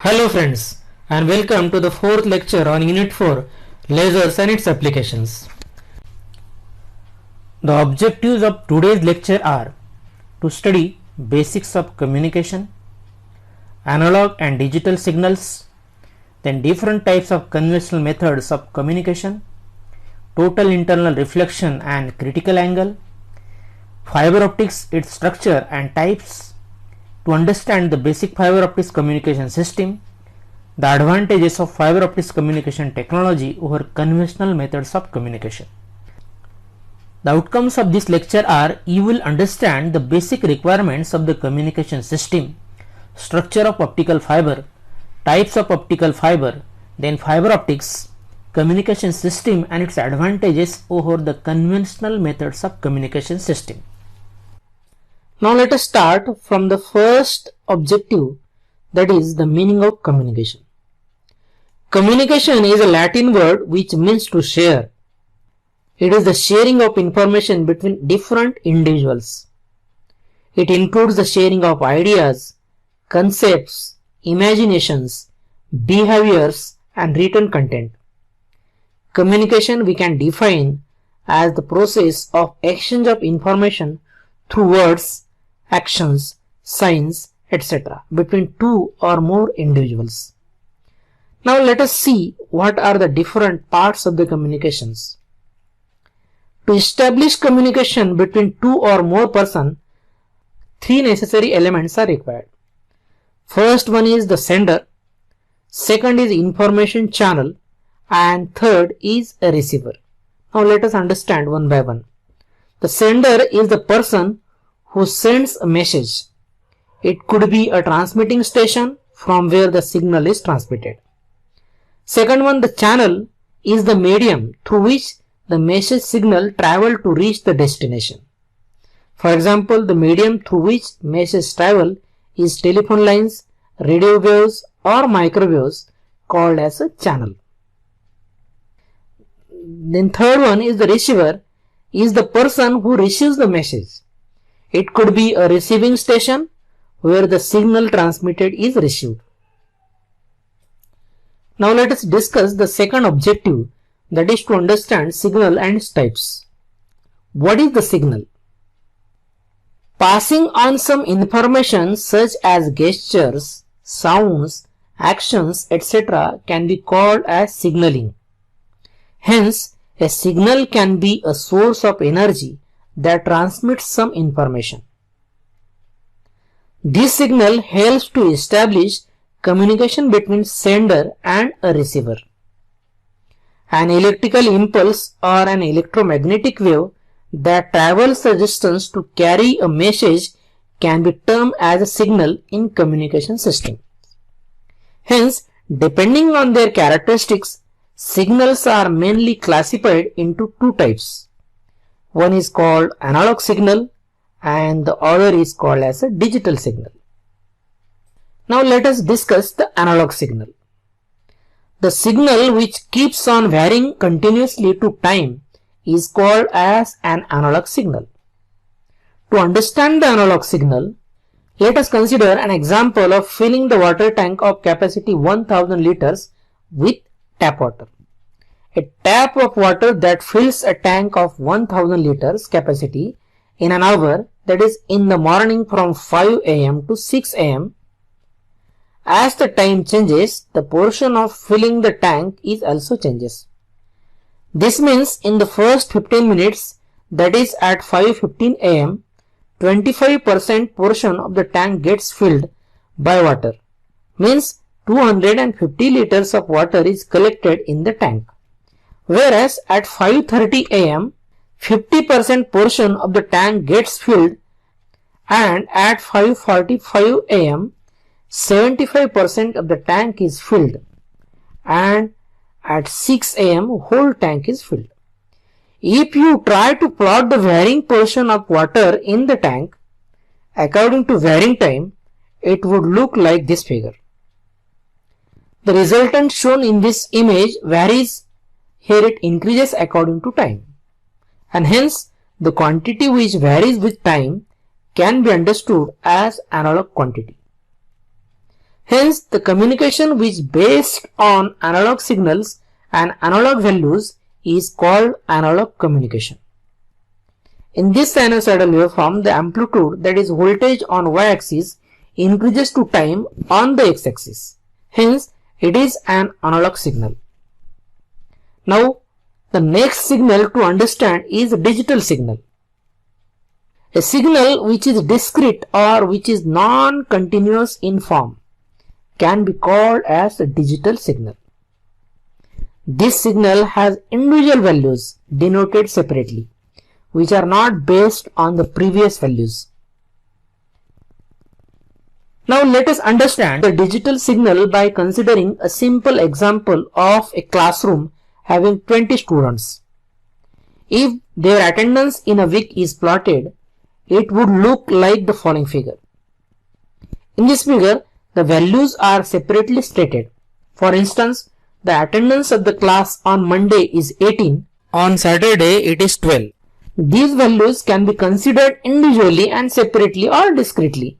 Hello friends, and welcome to the fourth lecture on Unit 4 Lasers and its applications. The objectives of today's lecture are to study basics of communication, analog and digital signals, then different types of conventional methods of communication, total internal reflection and critical angle, fiber optics, its structure and types, to understand the basic fiber optics communication system, the advantages of fiber optics communication technology over conventional methods of communication. The outcomes of this lecture are: you will understand the basic requirements of the communication system, structure of optical fiber, types of optical fiber, then fiber optics, communication system and its advantages over the conventional methods of communication system. Now let us start from the first objective, that is the meaning of communication. Communication is a Latin word which means to share. It is the sharing of information between different individuals. It includes the sharing of ideas, concepts, imaginations, behaviors and written content. Communication we can define as the process of exchange of information through words, actions, signs, etc. between two or more individuals. Now let us see what are the different parts of the communications. To establish communication between two or more persons, three necessary elements are required. First one is the sender, second is information channel, and third is a receiver. Now let us understand one by one. The sender is the person who sends a message. It could be a transmitting station from where the signal is transmitted. Second one, the channel, is the medium through which the message signal travel to reach the destination. For example, the medium through which message travel is telephone lines, radio waves or microwaves, called as a channel. Then third one is the receiver, is the person who receives the message. It could be a receiving station where the signal transmitted is received. Now let us discuss the second objective, that is to understand signal and its types. What is the signal? Passing on some information such as gestures, sounds, actions, etc. can be called as signaling. Hence, a signal can be a source of energy that transmits some information. This signal helps to establish communication between sender and a receiver. An electrical impulse or an electromagnetic wave that travels a distance to carry a message can be termed as a signal in communication system. Hence, depending on their characteristics, signals are mainly classified into two types. One is called analog signal and the other is called as a digital signal. Now let us discuss the analog signal. The signal which keeps on varying continuously to time is called as an analog signal. To understand the analog signal, let us consider an example of filling the water tank of capacity 1000 liters with tap water. A tap of water that fills a tank of 1000 liters capacity in an hour, that is in the morning from 5 am to 6 am. As the time changes, the portion of filling the tank is also changes. This means in the first 15 minutes, that is at 5:15 am, 25% portion of the tank gets filled by water. Means 250 liters of water is collected in the tank. Whereas at 5:30 am, 50% portion of the tank gets filled, and at 5:45 am, 75% of the tank is filled, and at 6 am whole tank is filled. If you try to plot the varying portion of water in the tank according to varying time, it would look like this figure. The resultant shown in this image varies. Here it increases according to time, and hence the quantity which varies with time can be understood as analog quantity. Hence, the communication which is based on analog signals and analog values is called analog communication. In this sinusoidal waveform, the amplitude, that is voltage on y-axis, increases to time on the x-axis. Hence, it is an analog signal. Now, the next signal to understand is a digital signal. A signal which is discrete or which is non-continuous in form can be called as a digital signal. This signal has individual values denoted separately, which are not based on the previous values. Now let us understand the digital signal by considering a simple example of a classroom having 20 students. If their attendance in a week is plotted, it would look like the following figure. In this figure, the values are separately stated. For instance, the attendance of the class on Monday is 18, on Saturday it is 12. These values can be considered individually and separately or discretely.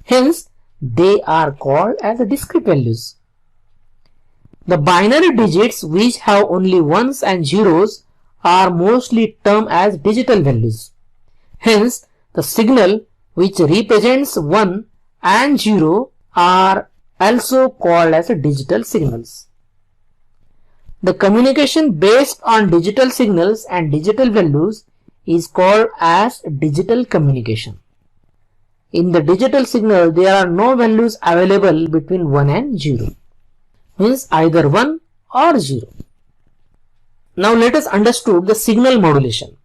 Hence, they are called as discrete values. The binary digits which have only ones and zeros are mostly termed as digital values. Hence, the signal which represents 1 and 0 are also called as digital signals. The communication based on digital signals and digital values is called as digital communication. In the digital signal, there are no values available between 1 and 0. Means either 1 or 0. Now let us understand the signal modulation.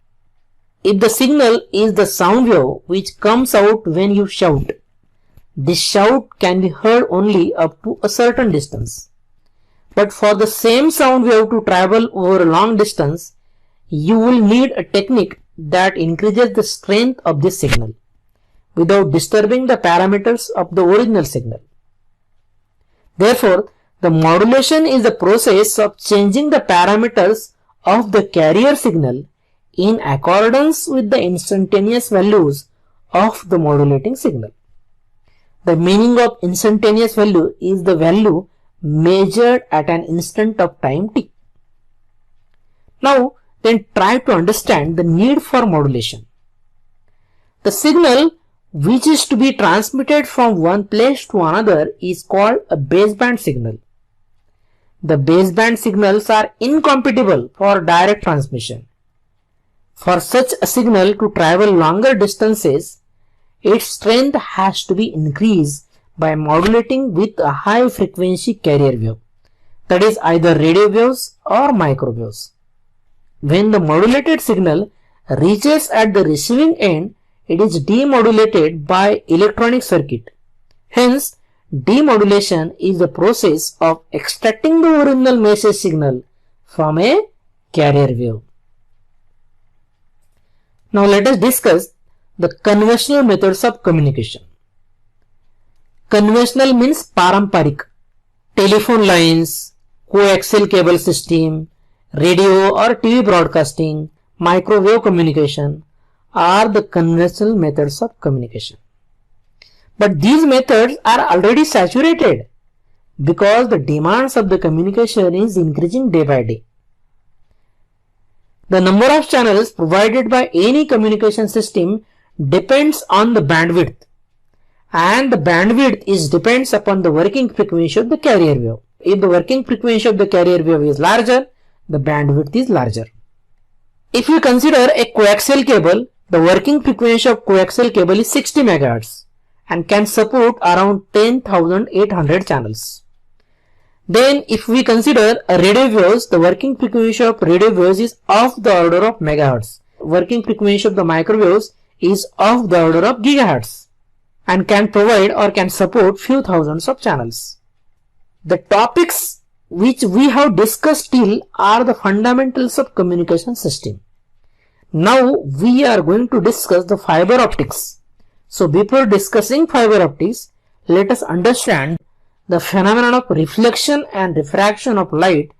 If the signal is the sound wave which comes out when you shout, this shout can be heard only up to a certain distance. But for the same sound wave to travel over a long distance, you will need a technique that increases the strength of this signal without disturbing the parameters of the original signal. Therefore, the modulation is the process of changing the parameters of the carrier signal in accordance with the instantaneous values of the modulating signal. The meaning of instantaneous value is the value measured at an instant of time t. Now, then try to understand the need for modulation. The signal which is to be transmitted from one place to another is called a baseband signal. The baseband signals are incompatible for direct transmission. For such a signal to travel longer distances, its strength has to be increased by modulating with a high frequency carrier wave, that is either radio waves or microwaves. When the modulated signal reaches at the receiving end, it is demodulated by electronic circuit. Hence, demodulation is the process of extracting the original message signal from a carrier wave. Now let us discuss the conventional methods of communication. Conventional means paramparik. Telephone lines, coaxial cable system, radio or TV broadcasting, microwave communication are the conventional methods of communication. But these methods are already saturated because the demands of the communication is increasing day by day. The number of channels provided by any communication system depends on the bandwidth, and the bandwidth depends upon the working frequency of the carrier wave. If the working frequency of the carrier wave is larger, the bandwidth is larger. If you consider a coaxial cable, the working frequency of coaxial cable is 60 MHz and can support around 10,800 channels. Then if we consider a radio waves, the working frequency of radio waves is of the order of megahertz. Working frequency of the microwaves is of the order of gigahertz and can provide or can support few thousands of channels. The topics which we have discussed till are the fundamentals of communication system. Now we are going to discuss the fiber optics. So before discussing fiber optics, let us understand the phenomenon of reflection and refraction of light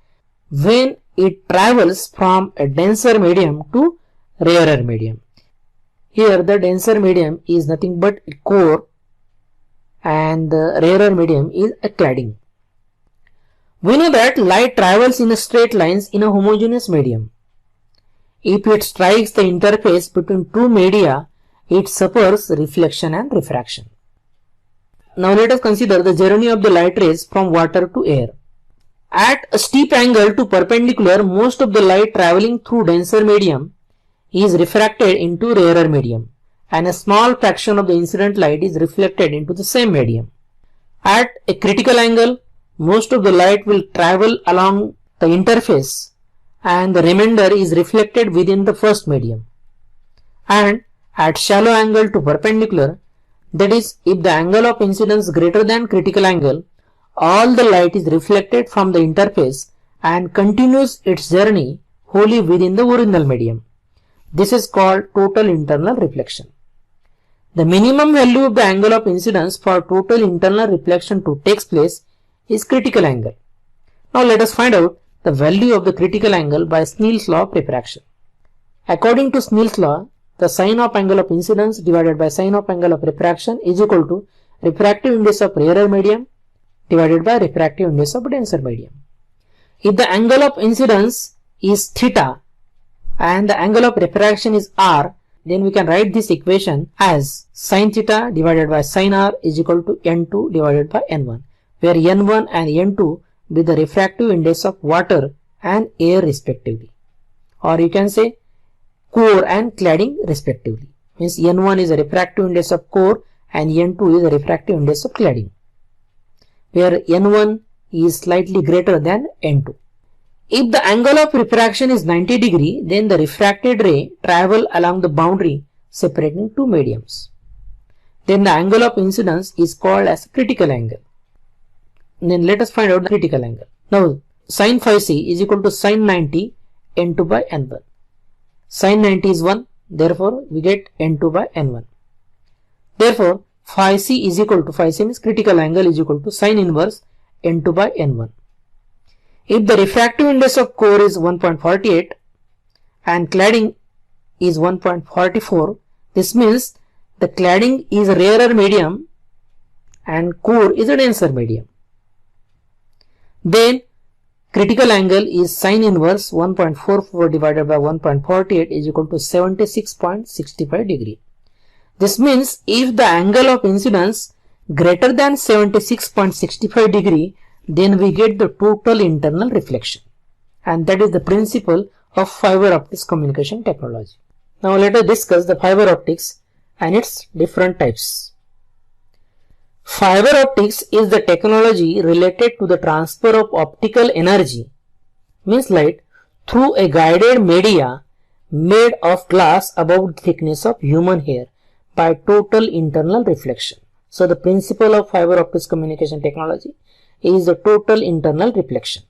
when it travels from a denser medium to rarer medium. Here the denser medium is nothing but a core, and the rarer medium is a cladding. We know that light travels in straight lines in a homogeneous medium. If it strikes the interface between two media, it suffers reflection and refraction. Now let us consider the journey of the light rays from water to air. At a steep angle to perpendicular, most of the light traveling through denser medium is refracted into rarer medium, and a small fraction of the incident light is reflected into the same medium. At a critical angle, most of the light will travel along the interface and the remainder is reflected within the first medium. And at shallow angle to perpendicular, that is, if the angle of incidence greater than critical angle, all the light is reflected from the interface and continues its journey wholly within the original medium. This is called total internal reflection. The minimum value of the angle of incidence for total internal reflection to take place is critical angle. Now let us find out the value of the critical angle by Snell's law of refraction. According to Snell's law, the sine of angle of incidence divided by sine of angle of refraction is equal to refractive index of rarer medium divided by refractive index of denser medium. If the angle of incidence is theta and the angle of refraction is r, then we can write this equation as sin theta divided by sin r is equal to n2 divided by n1, where n1 and n2 be the refractive index of water and air respectively, or you can say core and cladding respectively. Means n1 is a refractive index of core and n2 is a refractive index of cladding, where n1 is slightly greater than n2. If the angle of refraction is 90 degree, then the refracted ray travel along the boundary separating two mediums. Then the angle of incidence is called as critical angle. Then let us find out the critical angle. Now sin phi c is equal to sin 90 n2 by n1. Sin 90 is 1, therefore we get n2 by n1. Therefore phi c is equal to, phi c means critical angle, is equal to sin inverse n2 by n1. If the refractive index of core is 1.48 and cladding is 1.44, this means the cladding is a rarer medium and core is a denser medium. Then critical angle is sin inverse 1.44 divided by 1.48 is equal to 76.65 degree. This means if the angle of incidence greater than 76.65 degree, then we get the total internal reflection, and that is the principle of fiber optics communication technology. Now let us discuss the fiber optics and its different types. Fiber optics is the technology related to the transfer of optical energy, means light, through a guided media made of glass above the thickness of human hair by total internal reflection. So the principle of fiber optics communication technology is the total internal reflection.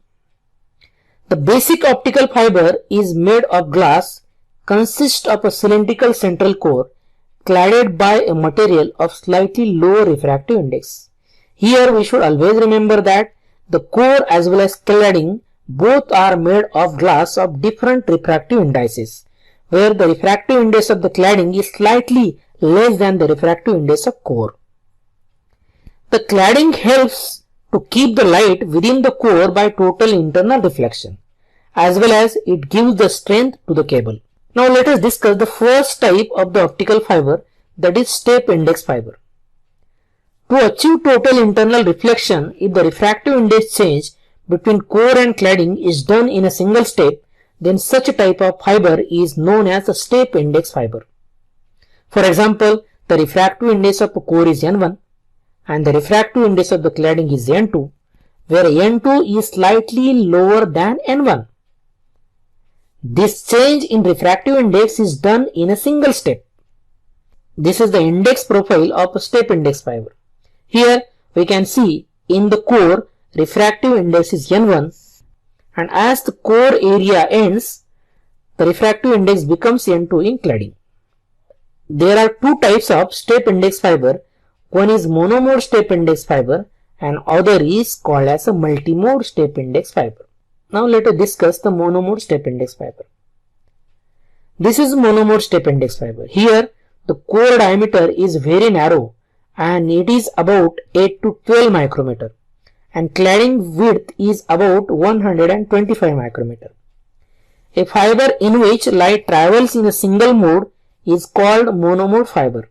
The basic optical fiber is made of glass, consists of a cylindrical central core cladded by a material of slightly lower refractive index. Here we should always remember that the core as well as cladding both are made of glass of different refractive indices, where the refractive index of the cladding is slightly less than the refractive index of core. The cladding helps to keep the light within the core by total internal reflection, as well as it gives the strength to the cable. Now let us discuss the first type of the optical fiber, that is step index fiber. To achieve total internal reflection, if the refractive index change between core and cladding is done in a single step, then such a type of fiber is known as a step index fiber. For example, the refractive index of a core is n1 and the refractive index of the cladding is n2, where n2 is slightly lower than n1. This change in refractive index is done in a single step. This is the index profile of a step index fiber. Here we can see in the core refractive index is n1, and as the core area ends, the refractive index becomes n2 in cladding. There are two types of step index fiber. One is monomode step index fiber and other is called as a multimode step index fiber. Now let us discuss the monomode step index fiber. This is monomode step index fiber. Here the core diameter is very narrow and it is about 8 to 12 micrometer, and cladding width is about 125 micrometer. A fiber in which light travels in a single mode is called monomode fiber.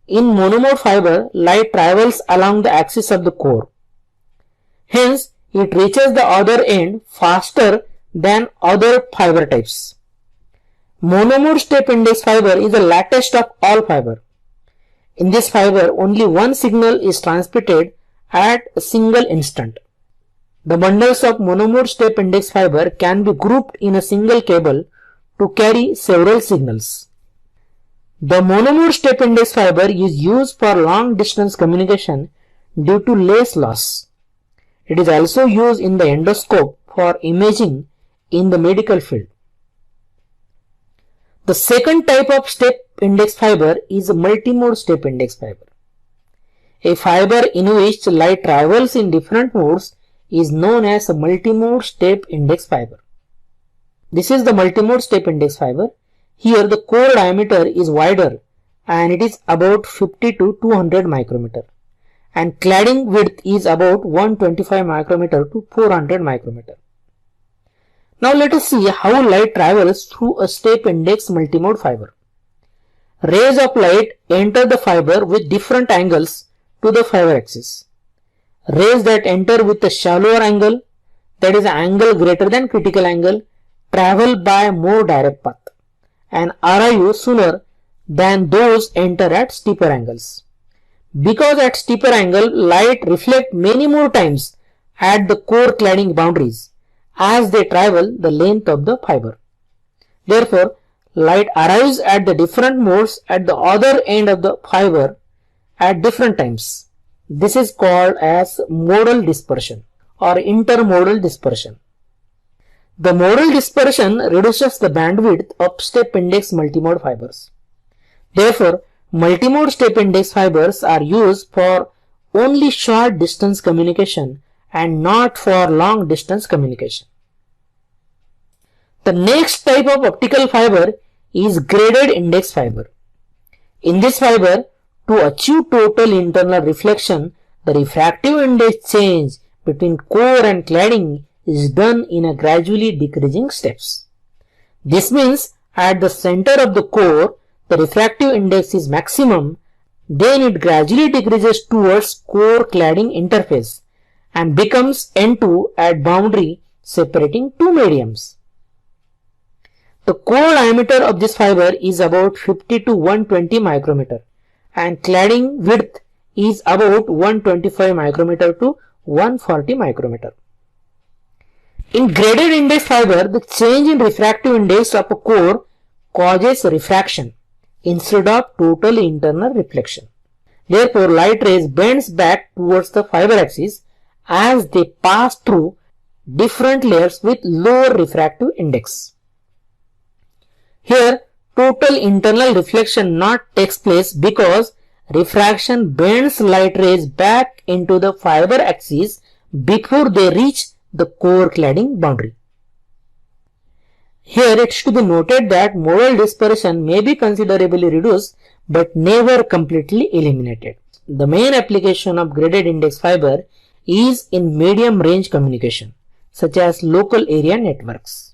In monomode fiber, light travels along the axis of the core. Hence, it reaches the other end faster than other fiber types. Monomode step index fiber is the latest of all fiber. In this fiber, only one signal is transmitted at a single instant. The bundles of monomode step index fiber can be grouped in a single cable to carry several signals. The monomode step index fiber is used for long distance communication due to less loss. It is also used in the endoscope for imaging in the medical field. The second type of step index fiber is a multimode step index fiber. A fiber in which light travels in different modes is known as a multimode step index fiber. This is the multimode step index fiber. Here the core diameter is wider and it is about 50 to 200 micrometer, and cladding width is about 125 micrometer to 400 micrometer. Now let us see how light travels through a step index multimode fiber. Rays of light enter the fiber with different angles to the fiber axis. Rays that enter with a shallower angle, that is an angle greater than critical angle, travel by more direct path and arrive sooner than those enter at steeper angles. Because at steeper angle, light reflect many more times at the core cladding boundaries as they travel the length of the fiber. Therefore, light arrives at the different modes at the other end of the fiber at different times. This is called as modal dispersion or intermodal dispersion. The modal dispersion reduces the bandwidth of step index multimode fibers. Therefore, multimode step index fibers are used for only short distance communication and not for long distance communication. The next type of optical fiber is graded index fiber. In this fiber, to achieve total internal reflection, the refractive index change between core and cladding is done in a gradually decreasing steps. This means at the center of the core, the refractive index is maximum, then it gradually decreases towards core cladding interface and becomes N2 at boundary separating two mediums. The core diameter of this fiber is about 50 to 120 micrometer and cladding width is about 125 micrometer to 140 micrometer. In graded index fiber, the change in refractive index of a core causes refraction instead of total internal reflection. Therefore, light rays bends back towards the fiber axis as they pass through different layers with lower refractive index. Here, total internal reflection not takes place because refraction bends light rays back into the fiber axis before they reach the core cladding boundary. Here it should be noted that modal dispersion may be considerably reduced but never completely eliminated. The main application of graded index fiber is in medium range communication such as local area networks.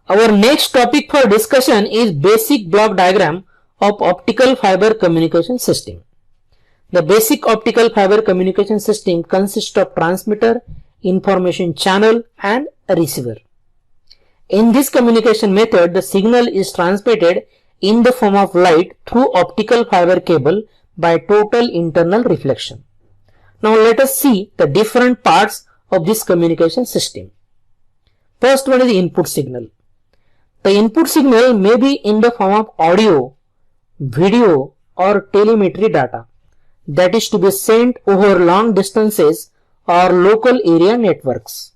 Our next topic for discussion is basic block diagram of optical fiber communication system. The basic optical fiber communication system consists of transmitter, information channel and a receiver. In this communication method, the signal is transmitted in the form of light through optical fiber cable by total internal reflection. Now let us see the different parts of this communication system. First one is the input signal. The input signal may be in the form of audio, video or telemetry data that is to be sent over long distances or local area networks.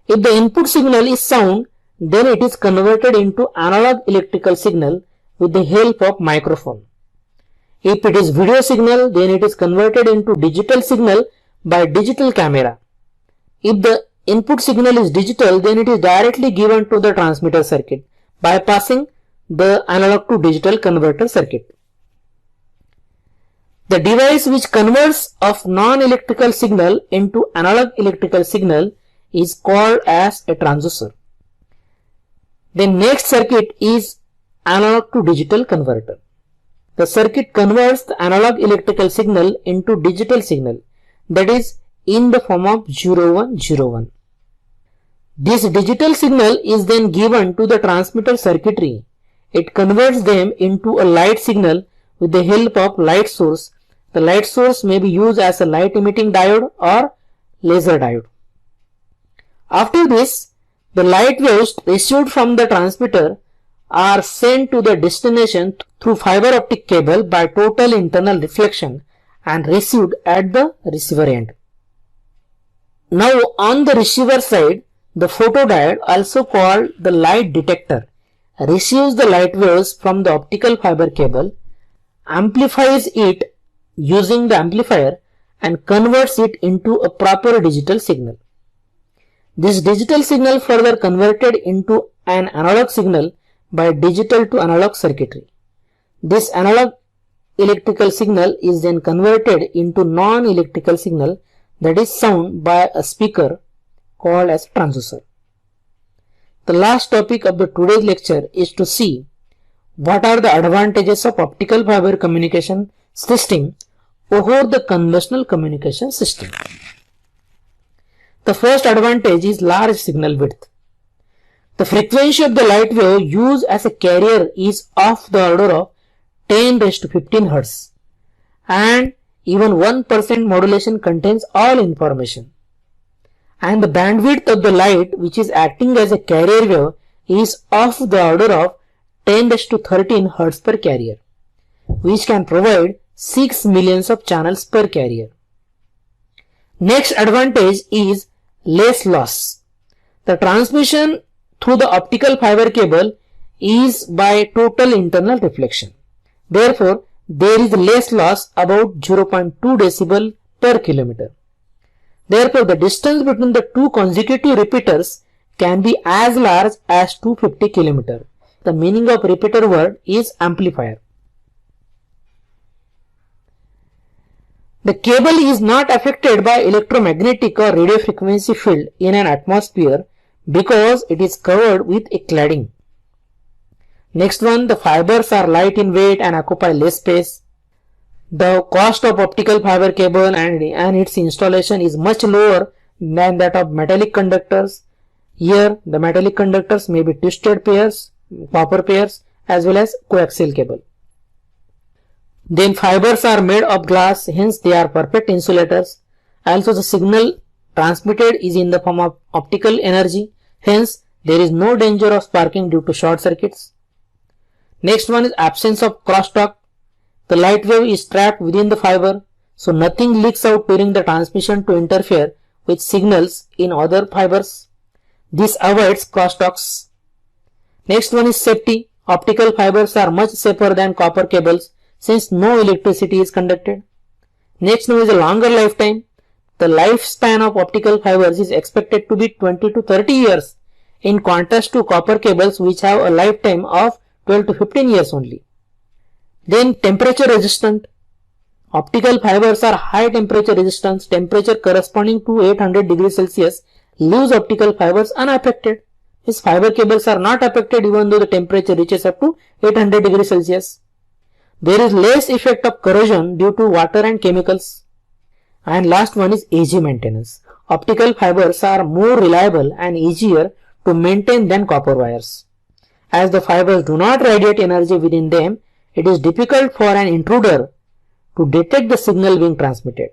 If the input signal is sound, then it is converted into analog electrical signal with the help of microphone. If it is video signal, then it is converted into digital signal by digital camera. If the input signal is digital, then it is directly given to the transmitter circuit bypassing the analog to digital converter circuit. The device which converts of non-electrical signal into analog electrical signal is called as a transducer. The next circuit is analog to digital converter. The circuit converts the analog electrical signal into digital signal, that is in the form of 0101. This digital signal is then given to the transmitter circuitry. It converts them into a light signal with the help of light source. The light source may be used as a light emitting diode or laser diode. After this, the light waves received from the transmitter are sent to the destination through fiber optic cable by total internal reflection and received at the receiver end. Now on the receiver side, the photodiode, also called the light detector, receives the light waves from the optical fiber cable, amplifies it using the amplifier and converts it into a proper digital signal. This digital signal further converted into an analog signal by digital to analog circuitry. This analog electrical signal is then converted into non-electrical signal, that is sound, by a speaker called as transducer. The last topic of the today's lecture is to see what are the advantages of optical fiber communication system over the conventional communication system. The first advantage is large signal width. The frequency of the light wave used as a carrier is of the order of 10 raised to 15 Hz, and even 1% modulation contains all information. And the bandwidth of the light which is acting as a carrier wave is of the order of 10 raised to 13 Hz per carrier, which can provide 6 millions of channels per carrier. Next advantage is less loss. The transmission through the optical fiber cable is by total internal reflection. Therefore, there is less loss, about 0.2 decibel per kilometer. Therefore, the distance between the two consecutive repeaters can be as large as 250 km. The meaning of repeater word is amplifier. The cable is not affected by electromagnetic or radio frequency field in an atmosphere because it is covered with a cladding. Next one, the fibers are light in weight and occupy less space. The cost of optical fiber cable and its installation is much lower than that of metallic conductors. Here, the metallic conductors may be twisted pairs, copper pairs, as well as coaxial cable. Then fibers are made of glass, hence they are perfect insulators. Also, the signal transmitted is in the form of optical energy, hence there is no danger of sparking due to short circuits. Next one is absence of crosstalk. The light wave is trapped within the fiber, so nothing leaks out during the transmission to interfere with signals in other fibers. This avoids crosstalks. Next one is safety. Optical fibers are much safer than copper cables since no electricity is conducted. Next one is a longer lifetime. The lifespan of optical fibers is expected to be 20 to 30 years in contrast to copper cables which have a lifetime of 12 to 15 years only. Then temperature resistant. Optical fibers are high temperature resistance. Temperature corresponding to 800 degrees Celsius leaves optical fibers unaffected. These fiber cables are not affected even though the temperature reaches up to 800 degrees Celsius. There is less effect of corrosion due to water and chemicals. And last one is easy maintenance. Optical fibers are more reliable and easier to maintain than copper wires. As the fibers do not radiate energy within them, it is difficult for an intruder to detect the signal being transmitted.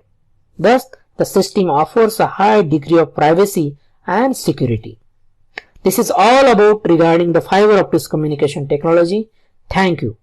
Thus, the system offers a high degree of privacy and security. This is all about regarding the fiber optics communication technology. Thank you.